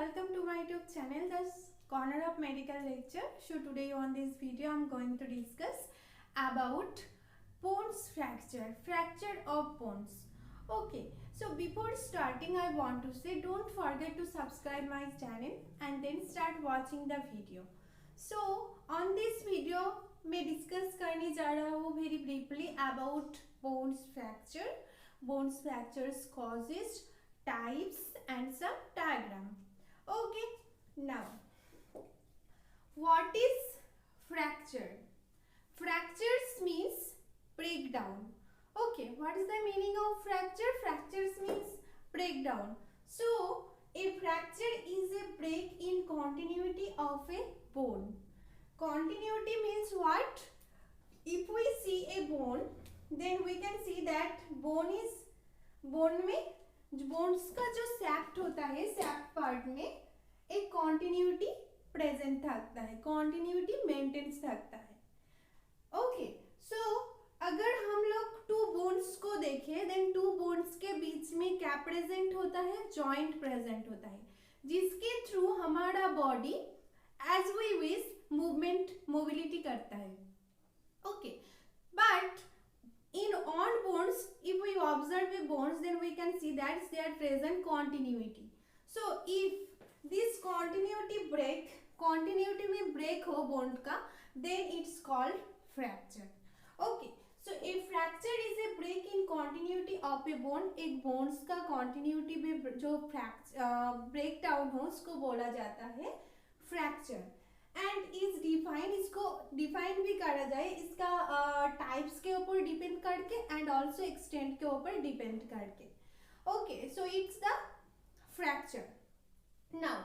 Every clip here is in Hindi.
welcome to my YouTube channel, the Corner of Medical Lecture. So today on this video I am going to discuss about bones fracture of bones. Okay, so before starting I want to say don't forget to subscribe my channel and then start watching the video. So on this video मैं discuss करने जा रहा हूँ very briefly about bones fractures causes, types and some diagram. Okay, now what is fracture? Fractures means breakdown. Okay, what is the meaning of fracture? Fractures means breakdown. So a fracture is a break in continuity of a bone. Continuity means what? If we see a bone, then we can see that bone में बोन्स का जो सैप्ट होता है, सैप्ट पार्ट में एक कॉन्टिन्यूटी प्रेजेंट थकता है, कॉन्टिन्यूटी मेंटेन्स थकता है. ओके, सो अगर हम लोग टू बोन्स को देखें, देन टू बोन्स के बीच में क्या प्रेजेंट होता है? जॉइंट प्रेजेंट होता है, जिसके थ्रू हमारा body as we wish mobility करता है. Okay, but in on bones, if we observe the bones, then we can see that they are present continuity. So if this continuity में break हो bone का, then it's called fracture. Okay, so a fracture is a break in continuity of a bone. एक bones का continuity में जो breakdown हो उसको बोला जाता है fracture. एंड इज डिफाइन, इसको डिफाइन भी करा जाए इसका टाइप्स के ऊपर डिपेंड करके एंड ऑल्सो एक्सटेंट के ऊपर डिपेंड करके. Okay, so it's the fracture. Now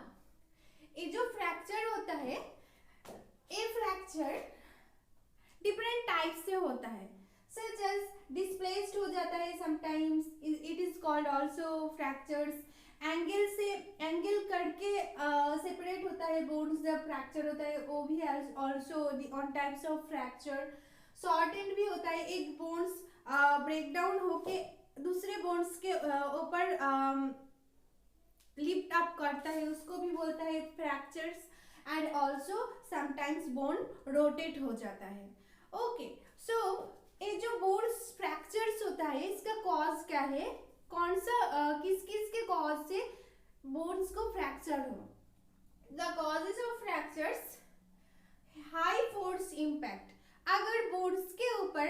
ये जो फ्रैक्चर होता है, ये फ्रैक्चर डिफरेंट टाइप से होता है, सच एज डिस्प्लेस्ड हो जाता है sometimes, it is called also fractures. Angle करके सेपरेट होता है बोन्स, जब फ्रैक्चर होता है वो भी also on types of fracture. Short and भी होता है, एक बोन्स ब्रेकडाउन होके दूसरे बोन्स के ऊपर लिफ्ट अप करता है, उसको भी बोलता है fractures. And also sometimes bone rotate हो जाता है. ओके, सो ये जो बोन्स फ्रैक्चर्स होता है इसका कॉज क्या है? कौन सा किस के कॉज से बोन्स को फ्रैक्चर हो? The causes of fractures, high force impact. अगर बोन्स के ऊपर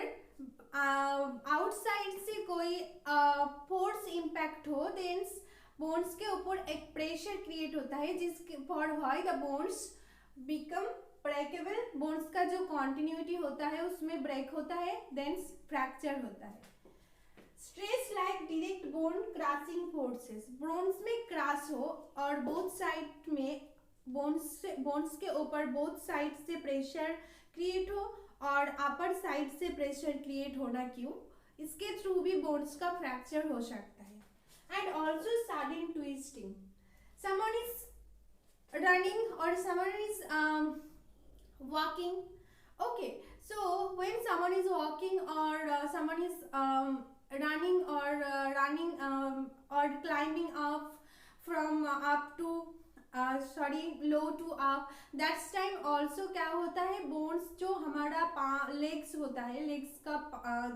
आउटसाइड से कोई फोर्स इम्पैक्ट हो, देन बोन्स के ऊपर एक प्रेशर क्रिएट होता है, जिसके for why the bones become breakable. Bones का जो कॉन्टिन्यूटी होता है उसमें ब्रेक होता है, देन फ्रैक्चर होता है. Stress like direct bone crashing forces, bones में क्रैश हो और बोथ साइड में बोन्स के ऊपर बोथ साइड से प्रेशर क्रिएट हो और अपर साइड से प्रेशर क्रिएट होना क्यों? इसके थ्रू भी बोन्स का फ्रैक्चर हो सकता है. And also sudden twisting, someone is running और someone is walking. Okay, so when someone is walking or someone is running or climbing up from up to low to up, that time also क्या होता है? बोन्स जो हमारा लेग्स होता है, लेग्स का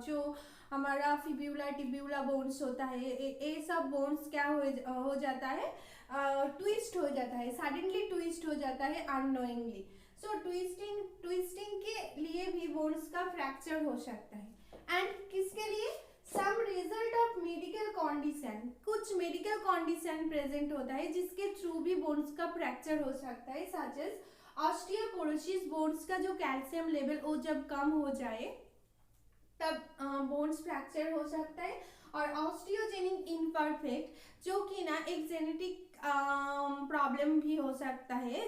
जो हमारा फिब्यूला बोन्स होता है, ये सब बोन्स क्या हो जाता है? ट्विस्ट हो जाता है, सडनली ट्विस्ट हो जाता है अननोइंगली. सो ट्विस्टिंग के लिए भी बोन्स का फ्रैक्चर हो सकता है. एंड किसके लिए? Some result of medical condition, कुछ मेडिकल कंडीशन प्रेजेंट होता है जिसके थ्रू भी बोन्स का फ्रैक्चर हो सकता है, सच एज ऑस्टियोपोरोसिस. बोन्स का जो कैल्शियम लेवल वो जब कम हो जाए तब बोन्स फ्रैक्चर हो सकता है. और ऑस्टियोजेनिक इम्परफेक्ट, जो कि ना एक जेनेटिक प्रॉब्लम भी हो सकता है.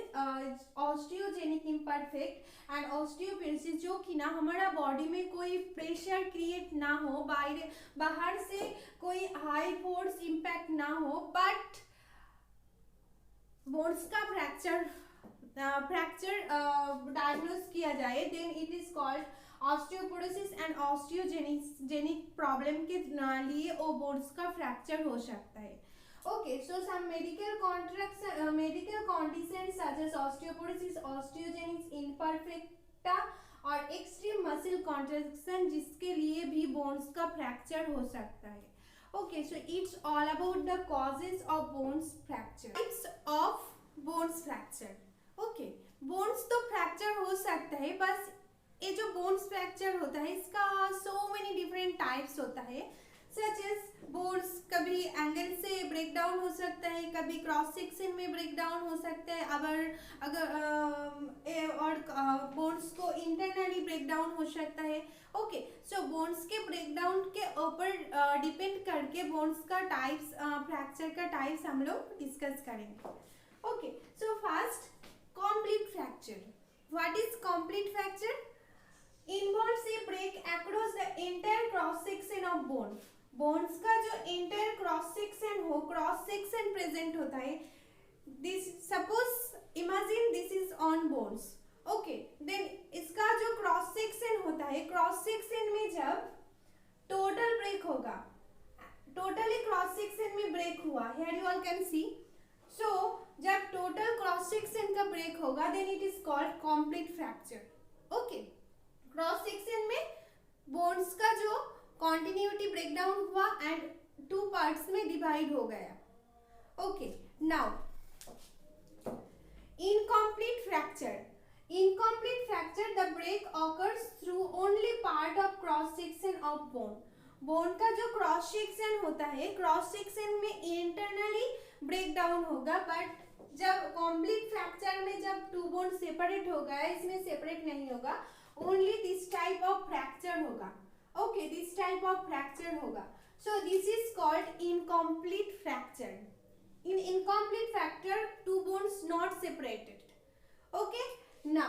ऑस्टियोजेनिक इम्परफेक्ट एंड ऑस्टियोपोरोसिस, जो कि ना हमारा बॉडी में कोई प्रेशर क्रिएट ना हो, बाहर से कोई हाई फोर्स इम्पैक्ट ना हो, बट बोन्स का फ्रैक्चर डायग्नोस किया जाए, then it is called osteoporosis. And osteogenic problem के लिए वो बोन्स का फ्रैक्चर हो सकता है. Okay, so some medical conditions such as osteoporosis, osteogenesis imperfecta और extreme muscle contraction जिसके लिए भी bones का fracture हो सकता है. Okay, so it's all about the causes of bones fracture. Types of bones fracture. Okay, bones तो fracture हो सकता है, बस ये जो bones fracture होता है इसका so many different types होता है. सच एज बोन्स कभी एंगल से ब्रेक डाउन हो सकता है, कभी क्रॉस सेक्शन में ब्रेक डाउन हो सकता है, और बोन्स को इंटरनली ब्रेक डाउन हो सकता है. ओके, सो बोन्स के ब्रेक डाउन के ऊपर डिपेंड करके बोन्स का टाइप्स, फ्रैक्चर का टाइप्स हम लोग डिस्कस करेंगे. Okay, so first complete fracture. What is complete fracture? Involves a break across the entire cross section of bone. Bones का जो इंटर क्रॉस सेक्शन प्रेजेंट होता है, this suppose imagine this is on bones. Okay, then इसका जो क्रॉस सेक्शन होता है, क्रॉस सेक्शन में जब टोटल ब्रेक होगा, टोटली क्रॉस सेक्शन में ब्रेक हुआ, here you all can see. So जब टोटल क्रॉस सेक्शन का ब्रेक होगा then it is called complete fracture. Okay, cross section में बोन्स का जो कॉन्टिन्यूटी ब्रेकडाउन हुआ एंड टू पार्ट्स में डिवाइड हो गया. Okay, now incomplete fracture. Incomplete fracture the break occurs through only part of cross section of bone. Bone का जो क्रॉस सेक्शन होता है, क्रॉस सेक्शन में इंटरनली ब्रेक डाउन होगा, बट जब कंप्लीट फ्रैक्चर में जब टू बोन सेपरेट होगा, इसमें सेपरेट नहीं होगा, only this type of fracture होगा. Okay, this type of fracture होगा. So this is called incomplete fracture. In incomplete fracture, two bones not separated. Okay, now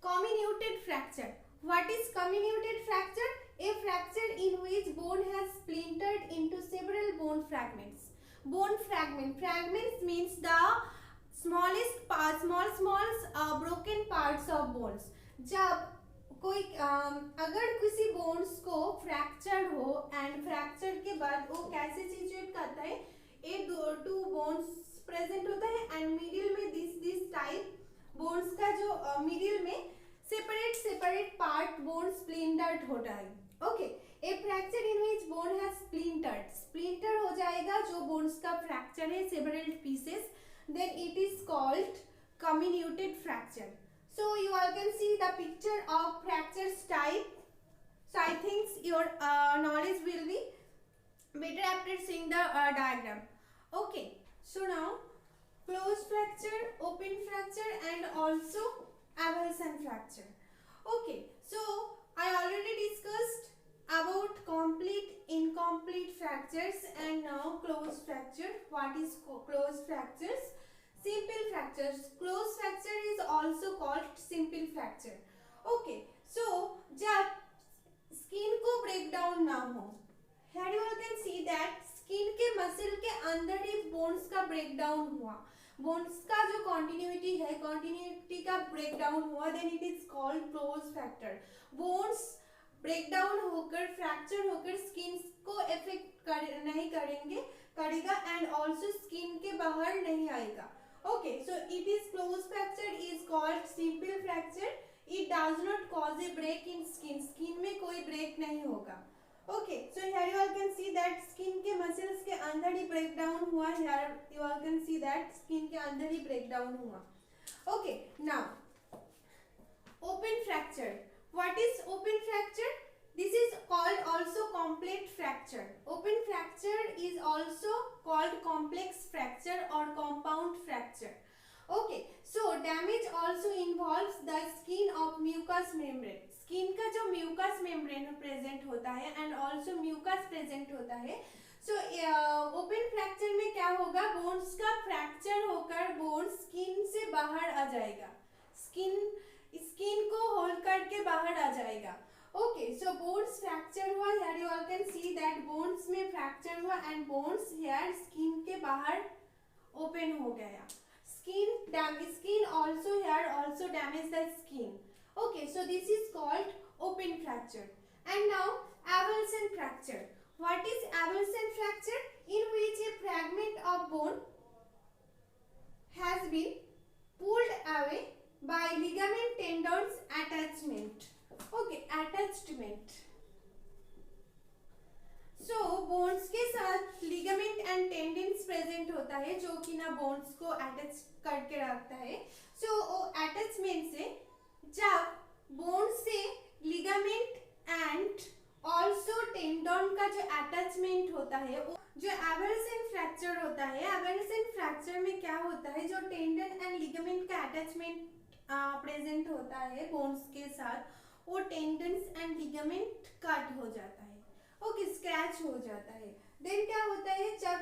comminuted fracture. What is comminuted fracture? A fracture in which bone has splintered into several bone fragments. Bone fragments means the smallest parts, small broken parts of bones. जब कोई अगर किसी बोन्स को फ्रैक्चर हो एंड फ्रैक्चर के बाद वो कैसे सिचुएट करता है, एक टू बोन्स प्रेजेंट होता है एंड मिडिल में दिस टाइप बोन्स का जो मिडिल में सेपरेट पार्ट बोन स्प्लिंटर्ड होता है. Okay, a fracture in which bone has splinter हो जाएगा जो बोन्स का फ्रैक्चर है, several pieces, then it is called comminuted fracture. So you all can see the picture of fractures type. So I think your knowledge will be better after seeing the diagram. Okay. So now closed fracture, open fracture, and also avulsion fracture. Okay. So I already discussed about complete, incomplete fractures, and now closed fracture. What is closed fractures? Simple fractures. Closed fracture is also called simple fracture. Okay, so जब स्किन को ब्रेक डाउन ना हो, here you all can see that skin के मसल के अंदर ही बोन्स का ब्रेक डाउन हुआ, बोन्स का जो कॉन्टिन्यूटी है, कॉन्टिन्यूटी का ब्रेक डाउन हुआ, then it is called close fracture. Bones break down होकर, फ्रैक्चर होकर स्किन को इफेक्ट नहीं करेगा एंड ऑल्सो स्किन के बाहर नहीं आएगा. Okay, so it is closed fracture is called simple fracture. It does not cause a break in skin. Skin में कोई break नहीं होगा. Okay, so here you all can see that skin के muscles के अंदर ही break down हुआ. Here you all can see that skin के अंदर ही break down हुआ. Okay, now open fracture. What is open fracture? This is called also complete fracture. Open fracture is also called complex fracture or compound fracture. Okay, so damage also involves the skin of mucous membrane. Skin का जो mucous membrane present होता है and also mucus present होता है. So open fracture में क्या होगा? Bones का fracture होकर bone skin से बाहर आ जाएगा. Skin को hold करके बाहर आ जाएगा. Okay, so bones fracture हुआ, here you all can see that bones में fracture हुआ and bones here skin के बाहर open हो गया. Skin also here also damage the skin. Okay, so this is called open fracture. And now avulsion fracture. What is avulsion fracture? in which a fragment of bone has been pulled away by ligament tendons attachment. Okay, attachment. So bones के साथ लिगामेंट एंड टेंडेंस प्रेजेंट होता है जो कि ना बोन्स को अटैच करके रखता है. सो अटैचमेंट से जब बोन से लिगामेंट एंड ऑल्सो टेंडन का जो अटैचमेंट होता है, जो एवरसेंट फ्रैक्चर होता है, एवरसेंट फ्रैक्चर में क्या होता है, जो टेंडन एंड लिगामेंट का अटैचमेंट प्रेजेंट होता है बोन्स के साथ, वो टेंडन्स एंड लिगामेंट कट हो जाता है. ओके, स्क्रैच हो जाता है. देन क्या होता है, जब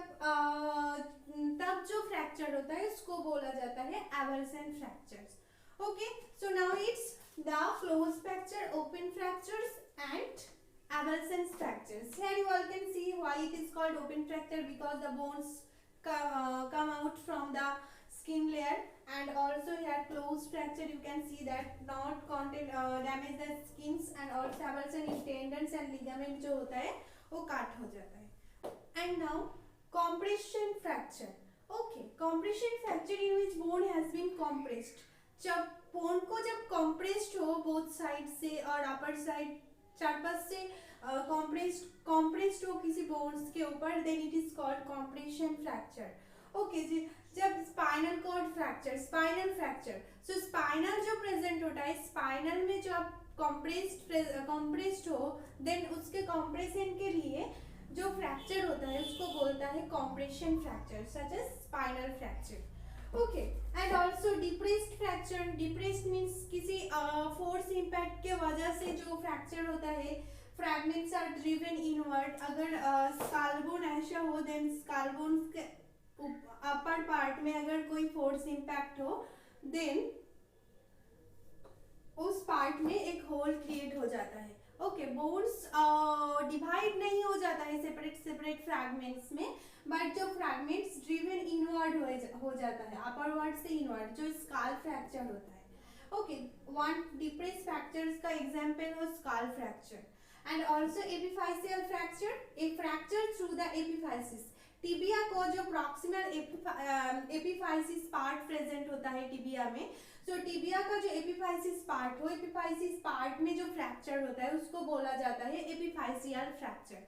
तब जो फ्रैक्चर होता है उसको बोला जाता है eversense fractures. Okay, so now it's the close fracture, open fractures and eversense fractures. Here you all can see why it is called open fracture, because the bones come out from the skin layer, and also here closed fracture you can see that not contain damage the skins, and also eversense tendons and ligament जो होता है वो काट हो जाता है. And now compression fracture. Okay, compression fracture in which bone has been compressed. जब बोन को जब compressed हो both side से और upper side चार पास से कॉम्प्रेस्ड हो किसी बोन्स के ऊपर, then it is called compression fracture. Okay जी, जब spinal cord fracture, spinal fracture, so spinal जो प्रेजेंट होता है, स्पाइनल में जब कॉम्प्रेस्ड हो, देन उसके कॉम्प्रेशन के लिए जो फ्रैक्चर होता है उसको बोलता है compression fracture, such as spinal fracture. Okay, and also depressed fracture. Depressed means किसी फोर्स इम्पैक्ट के वजह से जो फ्रैक्चर होता है, फ्रैगमेंट्स आर ड्रिवन इनवर्ड. अगर स्कालबोन ऐसा हो, देन स्कालबोन के अपर पार्ट में अगर कोई फोर्स इम्पैक्ट हो, देन उस पार्ट में एक होल क्रिएट हो जाता है. ओके, बोन्स डिवाइड नहीं हो जाता है सेपरेट सेपरेट फ्रैगमेंट्स में, बट जो फ्रैगमेंट्स ड्रिवन इनवर्ड हो जाता है, अपरवर्ड से इनवर्ड, जो स्काल फ्रैक्चर होता है. ओके, वन डिप्रेस फ्रैक्चर्स का एग्जांपल हो skull fracture. And also epiphyseal fracture, a fracture through the epiphysis. Tibia को जो प्रॉक्सिमल एपिफाइसिस पार्ट प्रेजेंट होता है टिबिया में, तो टिबिया का जो एपिफाइसिस पार्ट हो, एपिफाइसिस पार्ट में जो फ्रैक्चर होता है उसको बोला जाता है epiphyseal fracture.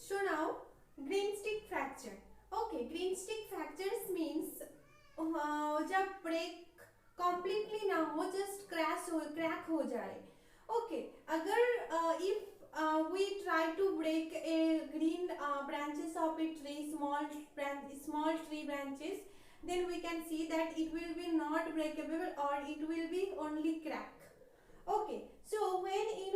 So now green stick fracture. Okay, greenstick fractures means जब ब्रेक कम्प्लीटली ना हो, जस्ट क्रैक हो जाए. ओके, अगर if we try to break a green branches of a tree, small tree branches, then we can see that it will be not breakable or it will be only crack. Okay, so when in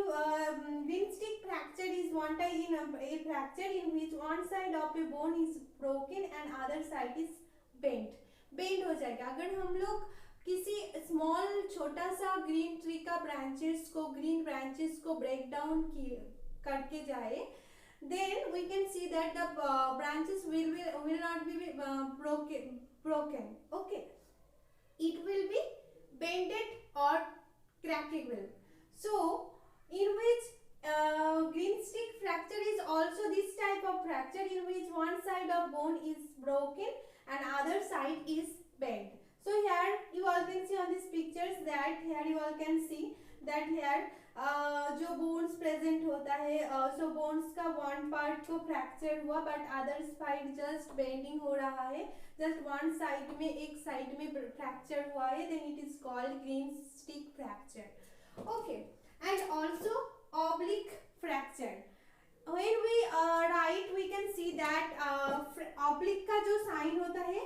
green stick fracture is one type in a fracture in which one side of a bone is broken and other side is bent हो जाएगा. अगर हम लोग किसी स्मॉल छोटा सा ग्रीन ट्री का ग्रीन ब्रांचेस को ब्रेक डाउन करके जाए, then we can see that the branches will not be broken. Okay, it will be bended or crackable. So in which green stick fracture is also this type of fracture in which one side of bone is broken and other side is bent. So here you all can see on these pictures that here you all can see that here जो बोन्स प्रेजेंट होता है, सो बोन्स का वन पार्ट को फ्रैक्चर हुआ but other side just bending हो रहा है, जस्ट वन साइड में, एक साइड में फ्रैक्चर हुआ है, then it is called green stick fracture. Okay, and also oblique fracture. When we write we can see that oblique का जो साइन होता है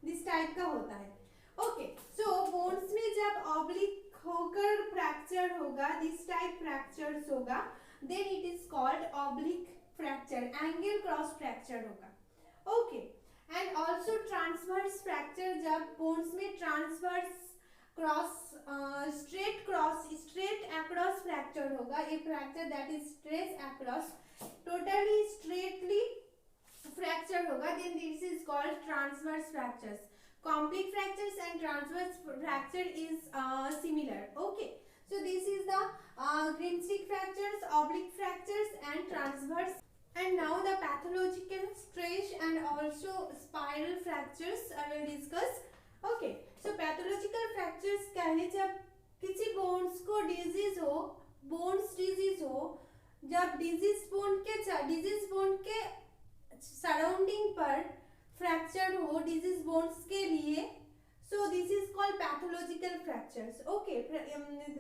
दिस टाइप का होता है. ओके, सो बोन्स में जब ऑब्लिक होकर फ्रैक्चर होगा, दिस टाइप फ्रैक्चर्स होगा, then it is called oblique fracture, angle cross fracture होगा. Okay, and also transverse fracture, जब बोन्स में transverse cross straight across fracture होगा, a fracture that is straight across, totally straightly fracture होगा, then this is called transverse fractures. Complete fractures and transverse fracture is similar. Okay, so this is the green stick fractures, oblique fractures and transverse And now the pathological stretch and also spiral fractures I will discuss. Okay, so pathological fractures क्या है, जब किसी बोन्स को डिजीज हो, बोन्स डिजीज हो, जब डिजीज बोन के सराउंडिंग पर फ्रैक्चर हो डिजीज बोन्स के लिए, so this is called pathological fractures. Okay,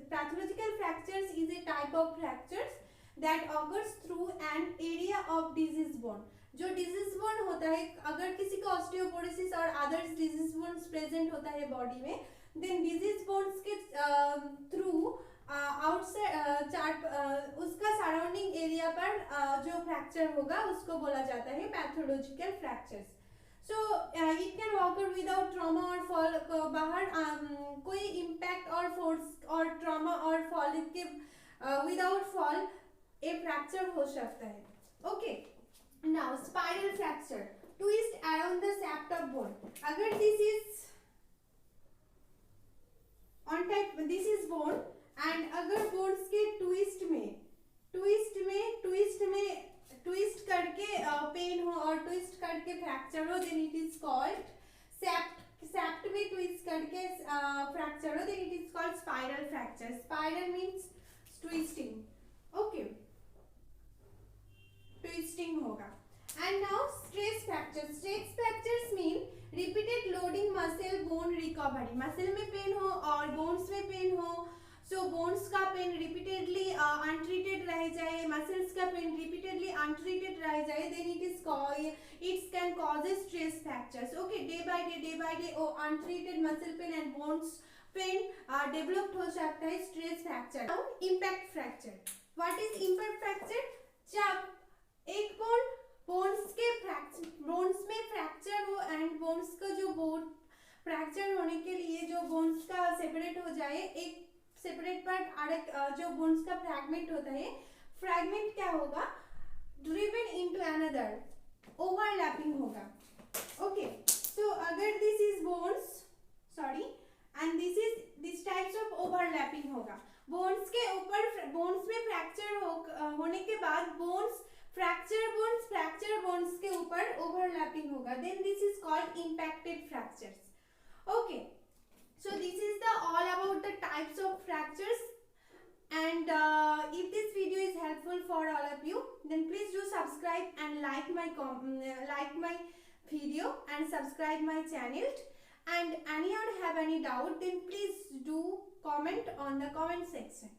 pathological fractures is a type of fractures that occurs through an area of disease bone. जो डिजीज बोन होता है, अगर किसी का ऑस्टियोपोरोसिस और अदर्स डिजीज बोन्स प्रेजेंट होता है बॉडी में, देन डिजीज बोन्स के थ्रू आउटसाइड उसका सराउंडिंग एरिया पर जो फ्रैक्चर होगा उसको बोला जाता है pathological fractures. So it can occur without trauma और फॉल. बाहर कोई इम्पैक्ट और फोर्स और ट्रॉमा और फॉल के विदाउट फॉल ए फ्रैक्चर हो सकता है. Okay, now spiral fracture, twist around the shaft of bone. अगर this is on type, this is bone, and अगर बोन्स के ट्विस्ट करके पेन हो और ट्विस्ट करके फ्रैक्चर हो, then it is called shaft में ट्विस्ट करके फ्रैक्चर हो, then it is called spiral fracture. Spiral means twisting. Okay, twisting होगा. And now stress fracture. Stress fractures mean repeated loading muscle bone recovery. Muscle में पेन हो और बोन्स में पेन हो, सो बोन्स का पेन रिपीटेडली अनट्रीटेड रह जाए, मसल्स का पेन रिपीटेडली अनट्रीटेड रह जाए, then it's can cause stress fractures. Okay, day by day वो untreated muscle pain and bones pain developed हो सकता है stress fracture. Now impact fracture. What is impact fracture? जब एक बोन्स में फ्रैक्चर हो एंड बोन्स का जो बोन फ्रैक्चर होने के लिए जो बोन्स का सेपरेट हो जाए, एक सेपरेट पार्ट और जो बोन्स का फ्रैगमेंट होता है, फ्रैगमेंट क्या होगा, ड्रिवन इनटू अनदर, ओवरलैपिंग होगा. ओके, सो अगर this is bones, sorry, and this types of overlapping होगा. बोन्स के ऊपर बोन्स में फ्रैक्चर होने के बाद फ्रैक्चर बोन्स के ऊपर ओवरलैपिंग होगा, then this is called impacted fractures. Okay, so this is all about the types of fractures, and if this video is helpful for all of you, then please do subscribe and like my video and subscribe my channel. And anyone have any doubt, then please do comment on the comment section.